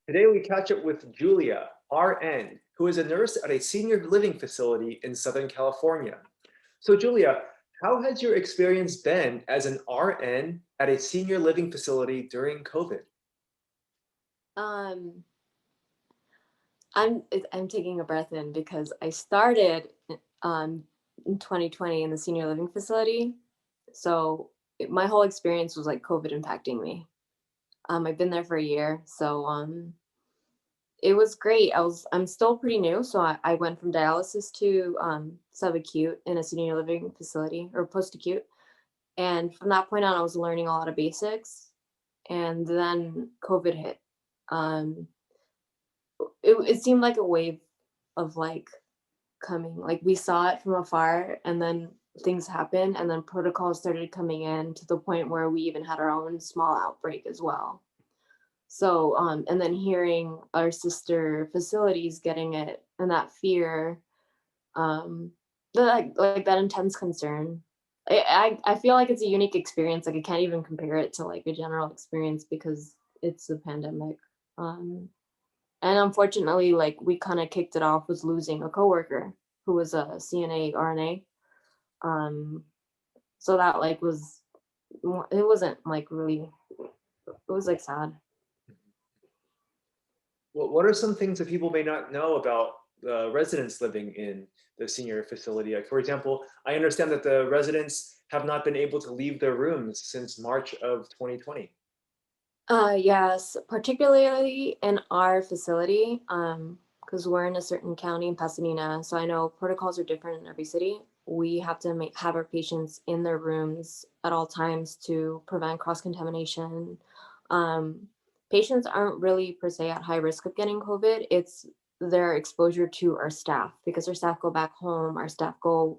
Today we catch up with Julia, RN, who is a nurse at a senior living facility in Southern California. So, Julia, how has your experience been as an RN at a senior living facility during COVID? Um, I'm taking a breath in because I started in 2020 in the senior living facility. So my whole experience was like COVID impacting me. I've been there for a year, so it was great. I'm still pretty new, so I went from dialysis to subacute in a senior living facility or post acute, and from that point on, I was learning a lot of basics, and then COVID hit. Um, it seemed like a wave of like coming. Like we saw it from afar and then things happened and then protocols started coming in to the point where we even had our own small outbreak as well. So and then hearing our sister facilities getting it and that fear, um like that intense concern. I feel like it's a unique experience. Like I can't even compare it to like a general experience because it's a pandemic. Um and unfortunately, like we kind of kicked it off with losing a coworker who was a CNA RNA. Um, so that like was it wasn't like really it was like sad. What are some things that people may not know about residents living in the senior facility? Like, for example, I understand that the residents have not been able to leave their rooms since March of 2020. Yes, particularly in our facility, because we're in a certain county in Pasadena, so I know protocols are different in every city. We have to have our patients in their rooms at all times to prevent cross contamination. Um, Patients aren't really per se at high risk of getting COVID. It's their exposure to our staff because our staff go back home. Our staff go,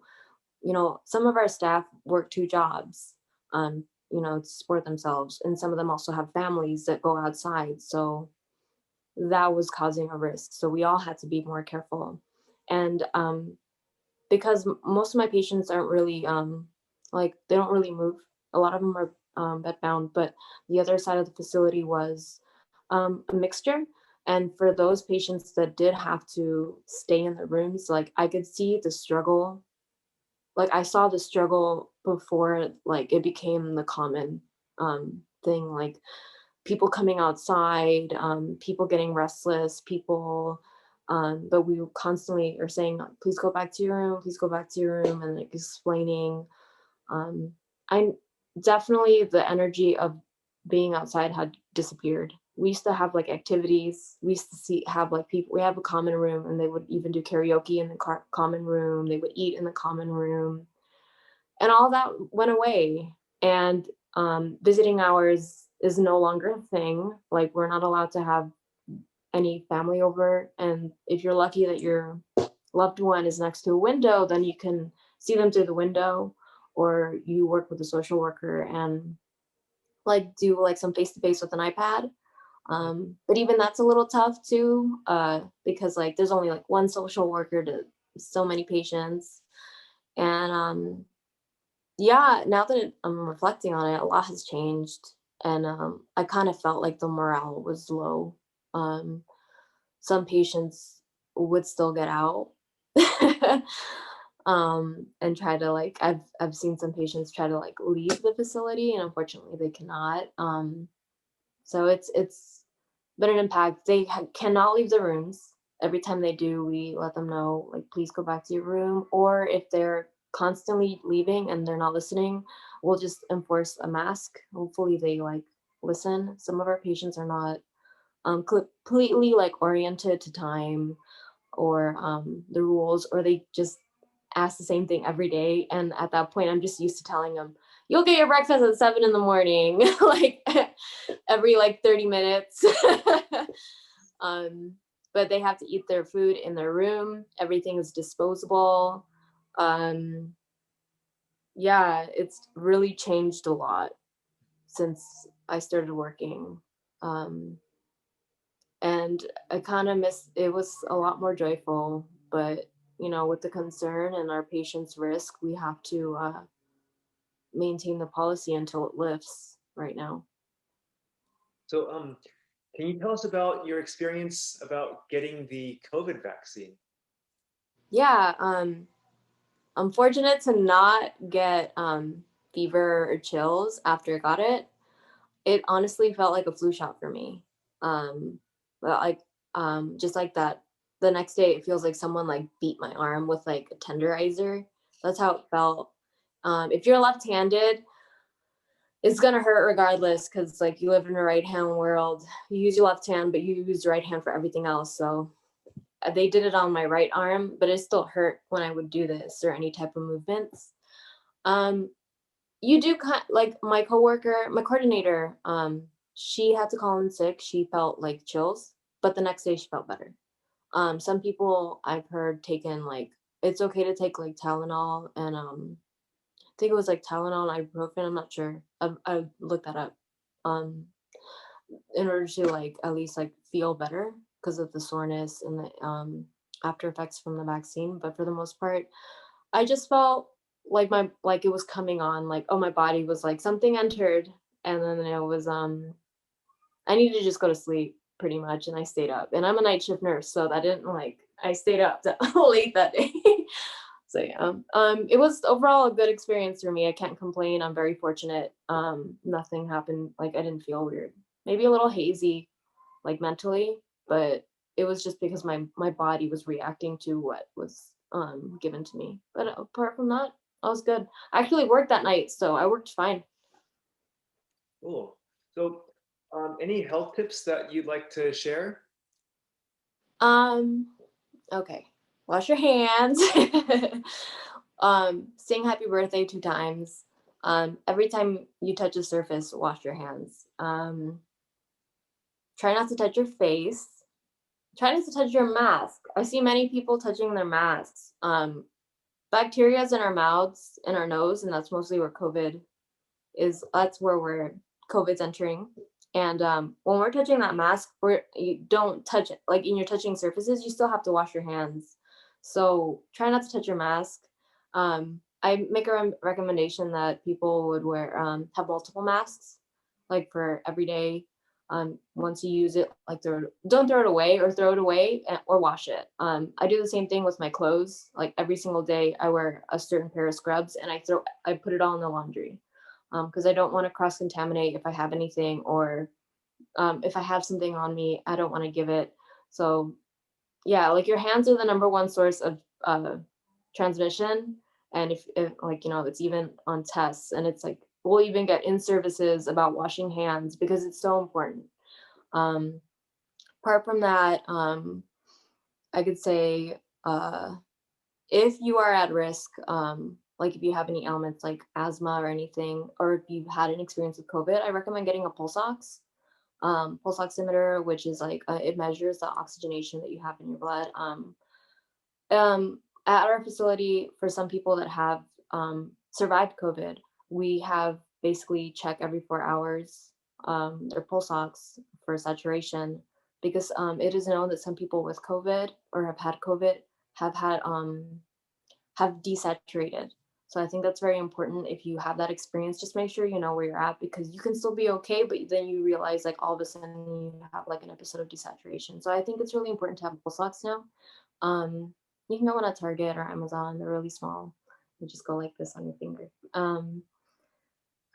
some of our staff work two jobs, to support themselves. And some of them also have families that go outside. So that was causing a risk. So we all had to be more careful. And because most of my patients aren't really, like, they don't really move. A lot of them are bedbound, but the other side of the facility was a mixture. And for those patients that did have to stay in the rooms, like I could see the struggle. Like I saw the struggle before like it became the common thing, like people coming outside, people getting restless, people but we constantly are saying, please go back to your room, please go back to your room, and like explaining. um I definitely the energy of being outside had disappeared. We used to have like activities. We used to have like people. We have a common room, and they would even do karaoke in the common room. They would eat in the common room, and all that went away. And visiting hours is no longer a thing. Like we're not allowed to have any family over, and if you're lucky that your loved one is next to a window, then you can see them through the window, or you work with a social worker and like do like some face to face with an iPad. But even that's a little tough too, because like there's only like one social worker to so many patients. And yeah, now that I'm reflecting on it, a lot has changed, and I kind of felt like the morale was low. Um, some patients would still get out, and try to like I've seen some patients try to like leave the facility, and unfortunately they cannot. So it's been an impact. They cannot leave the rooms. Every time they do, we let them know, like, please go back to your room. Or if they're constantly leaving and they're not listening, we'll just enforce a mask. Hopefully, they like listen. Some of our patients are not completely like oriented to time or the rules, or they just ask the same thing every day. And at that point, I'm just used to telling them, "You'll get your breakfast at 7 in the morning," like every like 30 minutes. um, but they have to eat their food in their room. Everything is disposable. Um, yeah, it's really changed a lot since I started working. Um, and I kind of miss it. Was a lot more joyful, but with the concern and our patients' risk, we have to maintain the policy until it lifts right now. So, Can you tell us about your experience about getting the COVID vaccine? Yeah, I'm fortunate to not get fever or chills after I got it. It honestly felt like a flu shot for me. Um, but like just like that, the next day it feels like someone like beat my arm with like a tenderizer. That's how it felt. If you're left-handed, it's gonna hurt regardless because like you live in a right hand world. You use your left hand, but you use your right hand for everything else. So they did it on my right arm, but it still hurt when I would do this or any type of movements. Um, you do like my coworker, my coordinator, she had to call in sick. She felt like chills, but the next day she felt better. Some people I've heard taken like it's okay to take like Tylenol and I think it was like Tylenol and ibuprofen. I'm not sure. I looked that up. Um, in order to like at least like feel better because of the soreness and the after effects from the vaccine. But for the most part, I just felt like my like it was coming on, like, oh, my body was like something entered, and then it was I needed to just go to sleep pretty much, and I stayed up. And I'm a night shift nurse, so that didn't like I stayed up late that day. So yeah, it was overall a good experience for me. I can't complain. I'm very fortunate. Nothing happened. Like I didn't feel weird. Maybe a little hazy, like mentally, but it was just because my body was reacting to what was given to me. But apart from that, I was good. I actually worked that night, so I worked fine. Cool. So, any health tips that you'd like to share? Um, okay. Wash your hands. Sing happy birthday 2 times. Every time you touch a surface, wash your hands. Try not to touch your face. Try not to touch your mask. I see many people touching their masks. Bacteria's in our mouths and our nose, and that's mostly where COVID is. That's where we're COVID's entering. And when we're touching that mask, you don't touch it. Like in your touching surfaces, you still have to wash your hands. So try not to touch your mask. I make a recommendation that people would wear have multiple masks, like for every day. Once you use it, like don't throw it away or throw it away or wash it. I do the same thing with my clothes. Like every single day, I wear a certain pair of scrubs and I put it all in the laundry because I don't want to cross contaminate if I have anything or if I have something on me, I don't want to give it. So yeah, like your hands are the number one source of transmission. And if like, it's even on tests and it's like, we'll even get in services about washing hands because it's so important. Um, Apart from that, I could say if you are at risk, like if you have any ailments like asthma or anything, or if you've had an experience with COVID, I recommend getting a pulse ox, pulse oximeter, which is like it measures the oxygenation that you have in your blood. At our facility, for some people that have survived COVID, we have basically check every 4 hours their pulse ox for saturation because it is known that some people with COVID or have had COVID have had have desaturated. So I think that's very important. If you have that experience, just make sure you know where you're at because you can still be okay, but then you realize like all of a sudden you have like an episode of desaturation. So I think it's really important to have pulse ox now. Um, you can go on a Target or Amazon. They're really small. You just go like this on your finger.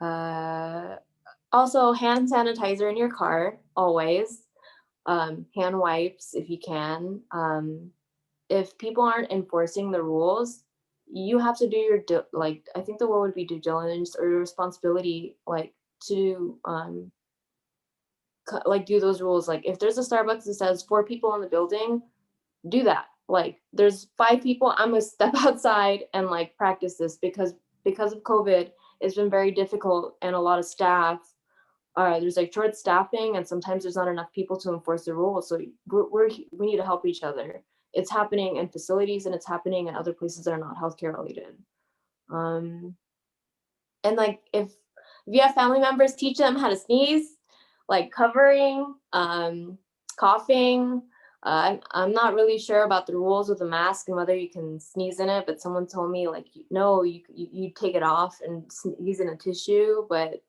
Uh, Also, hand sanitizer in your car always. Hand wipes if you can. If people aren't enforcing the rules, you have to do your like. I think the word would be due diligence or your responsibility, like to like do those rules. Like if there's a Starbucks that says 4 people in the building, do that. Like there's 5 people, I'm gonna step outside and like practice this because of COVID, it's been very difficult and a lot of staff there's like short staffing and sometimes there's not enough people to enforce the rules. So we need to help each other. It's happening in facilities and it's happening in other places that are not healthcare related. Um, and like if you have family members, teach them how to sneeze, like covering, coughing. I'm not really sure about the rules with the mask and whether you can sneeze in it, but someone told me like no, you take it off and sneeze in a tissue, but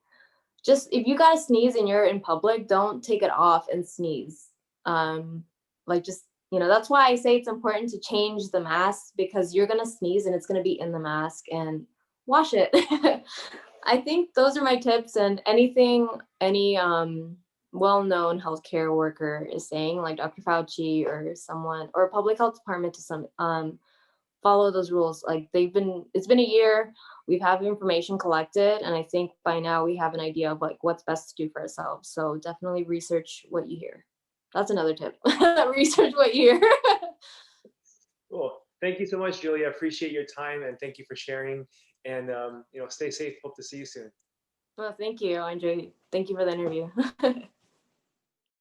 just if you gotta sneeze and you're in public, don't take it off and sneeze. Like just, that's why I say it's important to change the mask because you're gonna sneeze and it's gonna be in the mask and wash it. I think those are my tips and anything any well-known healthcare worker is saying, like Dr. Fauci or someone or public health department to some follow those rules. Like it's been a year, we've had information collected, and I think by now we have an idea of like what's best to do for ourselves. So definitely research what you hear. That's another tip. Research what you hear. Cool. Thank you so much, Julia. Appreciate your time and thank you for sharing. And stay safe. Hope to see you soon. Well, thank you. I enjoyed. Thank you for the interview.